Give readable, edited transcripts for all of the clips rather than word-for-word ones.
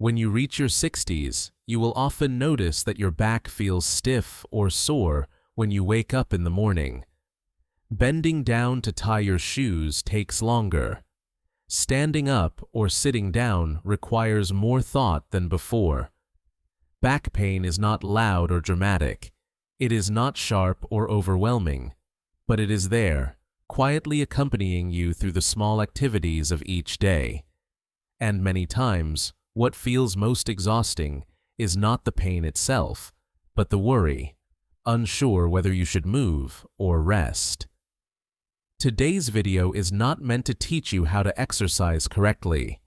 When you reach your 60s, you will often notice that your back feels stiff or sore when you wake up in the morning. Bending down to tie your shoes takes longer. Standing up or sitting down requires more thought than before. Back pain is not loud or dramatic. It is not sharp or overwhelming, but it is there, quietly accompanying you through the small activities of each day. And many times, what feels most exhausting is not the pain itself, but the worry, unsure whether you should move or rest. Today's video is not meant to teach you how to exercise correctly,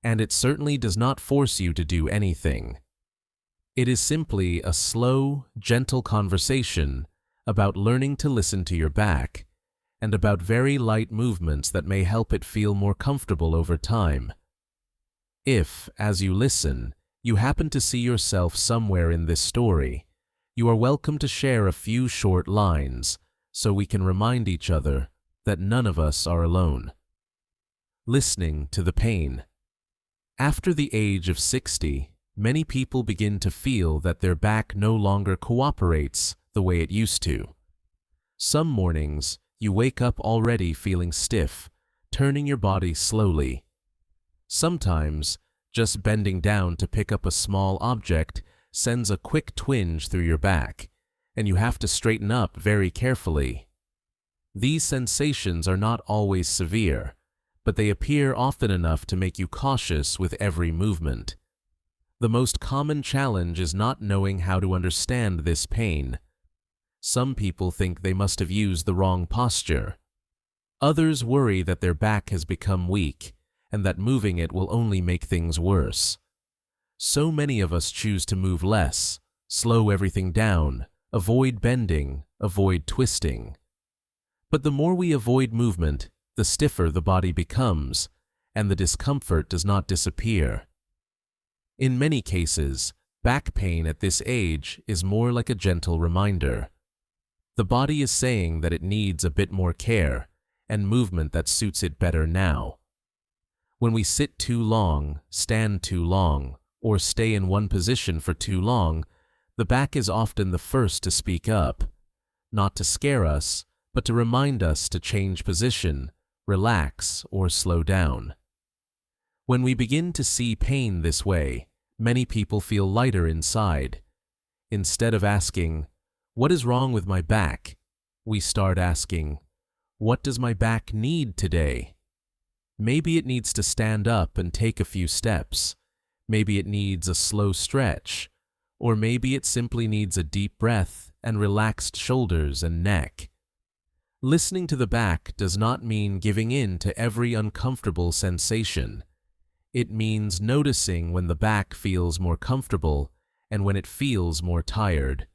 and it certainly does not force you to do anything. It is simply a slow, gentle conversation about learning to listen to your back and about very light movements that may help it feel more comfortable over time. If, as you listen, you happen to see yourself somewhere in this story, you are welcome to share a few short lines so we can remind each other that none of us are alone. Listening to the pain. After the age of 60, many people begin to feel that their back no longer cooperates the way it used to. Some mornings, you wake up already feeling stiff, turning your body slowly. Sometimes, just bending down to pick up a small object sends a quick twinge through your back, and you have to straighten up very carefully. These sensations are not always severe, but they appear often enough to make you cautious with every movement. The most common challenge is not knowing how to understand this pain. Some people think they must have used the wrong posture. Others worry that their back has become weak and that moving it will only make things worse. So many of us choose to move less, slow everything down, avoid bending, avoid twisting. But the more we avoid movement, the stiffer the body becomes, and the discomfort does not disappear. In many cases, back pain at this age is more like a gentle reminder. The body is saying that it needs a bit more care and movement that suits it better now. When we sit too long, stand too long, or stay in one position for too long, the back is often the first to speak up, not to scare us, but to remind us to change position, relax, or slow down. When we begin to see pain this way, many people feel lighter inside. Instead of asking, "What is wrong with my back?" we start asking, "What does my back need today?" Maybe it needs to stand up and take a few steps. Maybe it needs a slow stretch. Or maybe it simply needs a deep breath and relaxed shoulders and neck. Listening to the back does not mean giving in to every uncomfortable sensation. It means noticing when the back feels more comfortable and when it feels more tired.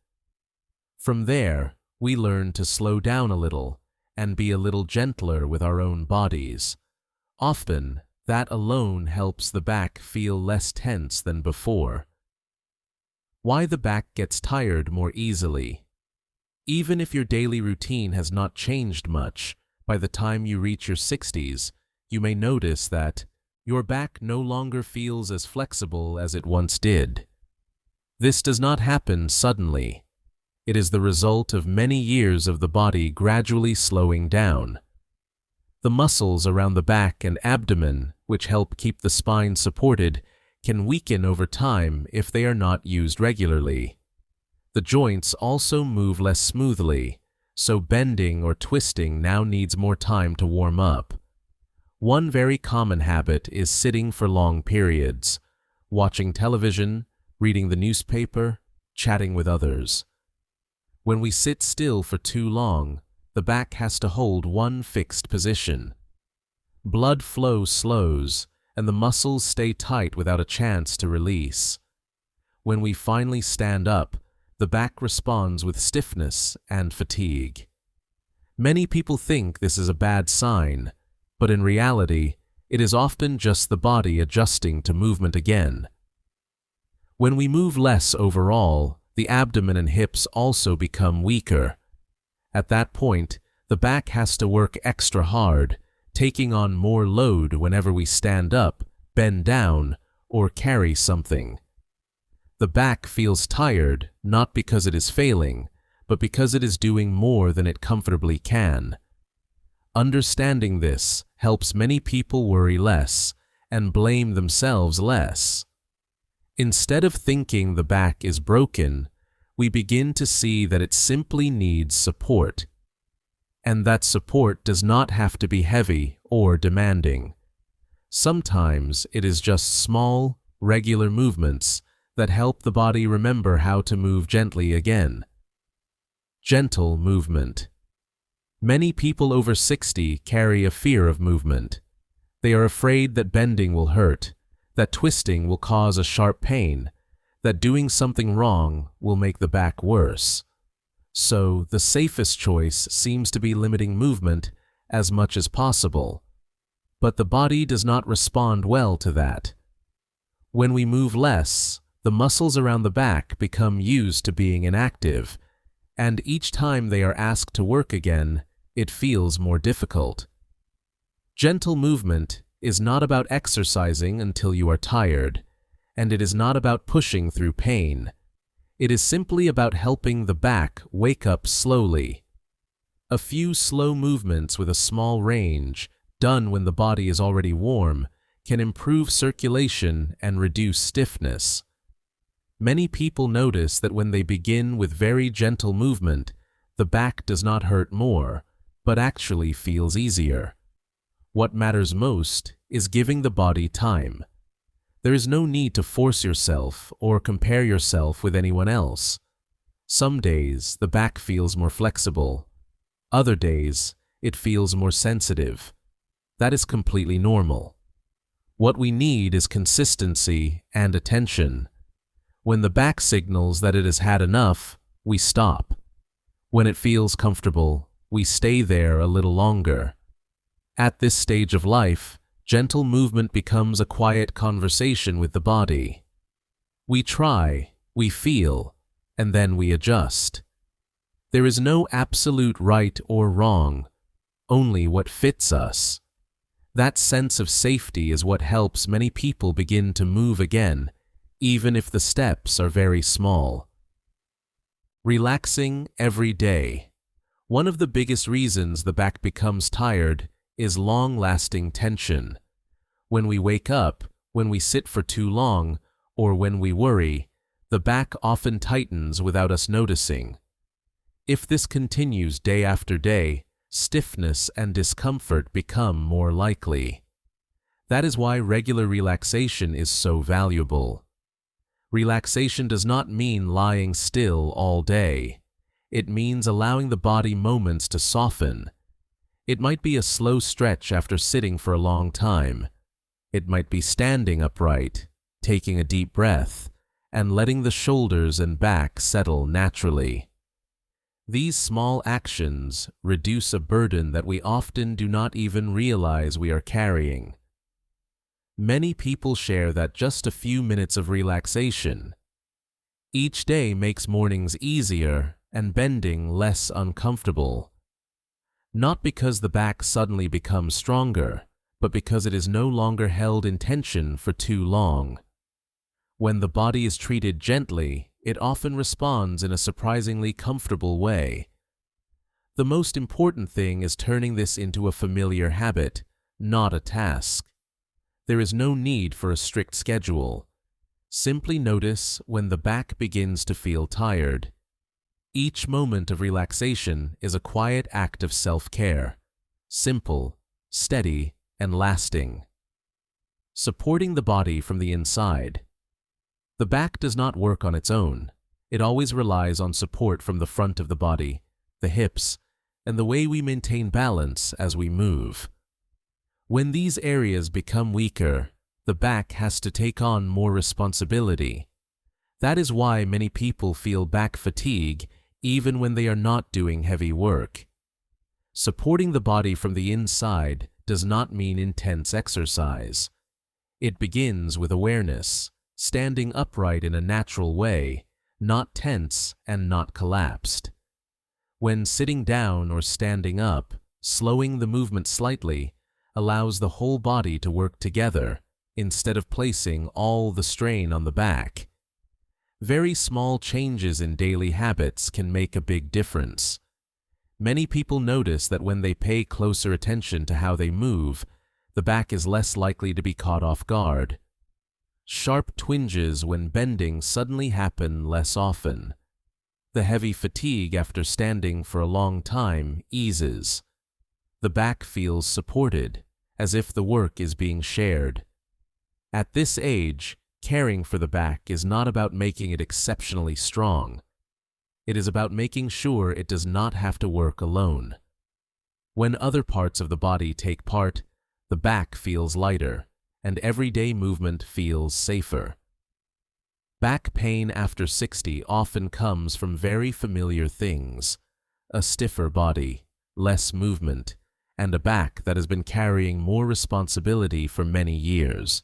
From there, we learn to slow down a little and be a little gentler with our own bodies. Often, that alone helps the back feel less tense than before. Why the back gets tired more easily. Even if your daily routine has not changed much, by the time you reach your 60s, you may notice that your back no longer feels as flexible as it once did. This does not happen suddenly. It is the result of many years of the body gradually slowing down. The muscles around the back and abdomen, which help keep the spine supported, can weaken over time if they are not used regularly. The joints also move less smoothly, so bending or twisting now needs more time to warm up. One very common habit is sitting for long periods, watching television, reading the newspaper, chatting with others. When we sit still for too long, the back has to hold one fixed position. Blood flow slows, and the muscles stay tight without a chance to release. When we finally stand up, the back responds with stiffness and fatigue. Many people think this is a bad sign, but in reality, it is often just the body adjusting to movement again. When we move less overall, the abdomen and hips also become weaker. At that point, the back has to work extra hard, taking on more load whenever we stand up, bend down, or carry something. The back feels tired not because it is failing, but because it is doing more than it comfortably can. Understanding this helps many people worry less and blame themselves less. Instead of thinking the back is broken, we begin to see that it simply needs support. And that support does not have to be heavy or demanding. Sometimes it is just small, regular movements that help the body remember how to move gently again. Gentle movement. Many people over 60 carry a fear of movement. They are afraid that bending will hurt, that twisting will cause a sharp pain, that doing something wrong will make the back worse. So, the safest choice seems to be limiting movement as much as possible. But the body does not respond well to that. When we move less, the muscles around the back become used to being inactive, and each time they are asked to work again, it feels more difficult. Gentle movement is not about exercising until you are tired, and it is not about pushing through pain. It is simply about helping the back wake up slowly. A few slow movements with a small range, done when the body is already warm, can improve circulation and reduce stiffness. Many people notice that when they begin with very gentle movement, the back does not hurt more, but actually feels easier. What matters most is giving the body time. There is no need to force yourself or compare yourself with anyone else. Some days the back feels more flexible. Other days it feels more sensitive. That is completely normal. What we need is consistency and attention. When the back signals that it has had enough, we stop. When it feels comfortable, we stay there a little longer. At this stage of life, gentle movement becomes a quiet conversation with the body. We try, we feel, and then we adjust. There is no absolute right or wrong, only what fits us. That sense of safety is what helps many people begin to move again, even if the steps are very small. Relaxing every day. One of the biggest reasons the back becomes tired is long-lasting tension. When we wake up, when we sit for too long, or when we worry, the back often tightens without us noticing. If this continues day after day, stiffness and discomfort become more likely. That is why regular relaxation is so valuable. Relaxation does not mean lying still all day. It means allowing the body moments to soften. It might be a slow stretch after sitting for a long time. It might be standing upright, taking a deep breath, and letting the shoulders and back settle naturally. These small actions reduce a burden that we often do not even realize we are carrying. Many people share that just a few minutes of relaxation each day makes mornings easier and bending less uncomfortable. Not because the back suddenly becomes stronger, but because it is no longer held in tension for too long. When the body is treated gently, it often responds in a surprisingly comfortable way. The most important thing is turning this into a familiar habit, not a task. There is no need for a strict schedule. Simply notice when the back begins to feel tired. Each moment of relaxation is a quiet act of self-care, simple, steady, and lasting. Supporting the body from the inside. The back does not work on its own. It always relies on support from the front of the body, the hips, and the way we maintain balance as we move. When these areas become weaker, the back has to take on more responsibility. That is why many people feel back fatigue even when they are not doing heavy work. Supporting the body from the inside does not mean intense exercise. It begins with awareness, standing upright in a natural way, not tense and not collapsed. When sitting down or standing up, slowing the movement slightly allows the whole body to work together, instead of placing all the strain on the back. Very small changes in daily habits can make a big difference. Many people notice that when they pay closer attention to how they move, the back is less likely to be caught off guard. Sharp twinges when bending suddenly happen less often. The heavy fatigue after standing for a long time eases. The back feels supported, as if the work is being shared. At this age, caring for the back is not about making it exceptionally strong. It is about making sure it does not have to work alone. When other parts of the body take part, the back feels lighter, and everyday movement feels safer. Back pain after 60 often comes from very familiar things: a stiffer body, less movement, and a back that has been carrying more responsibility for many years.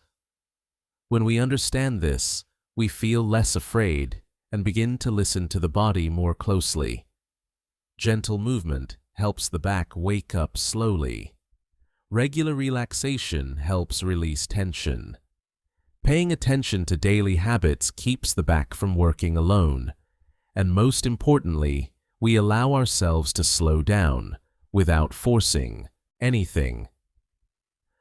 When we understand this, we feel less afraid and begin to listen to the body more closely. Gentle movement helps the back wake up slowly. Regular relaxation helps release tension. Paying attention to daily habits keeps the back from working alone. And most importantly, we allow ourselves to slow down without forcing anything.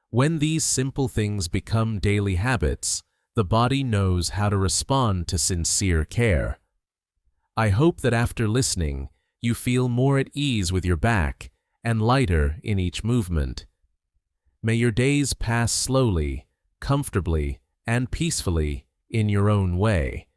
When these simple things become daily habits, the body knows how to respond to sincere care. I hope that after listening, you feel more at ease with your back and lighter in each movement. May your days pass slowly, comfortably, and peacefully in your own way.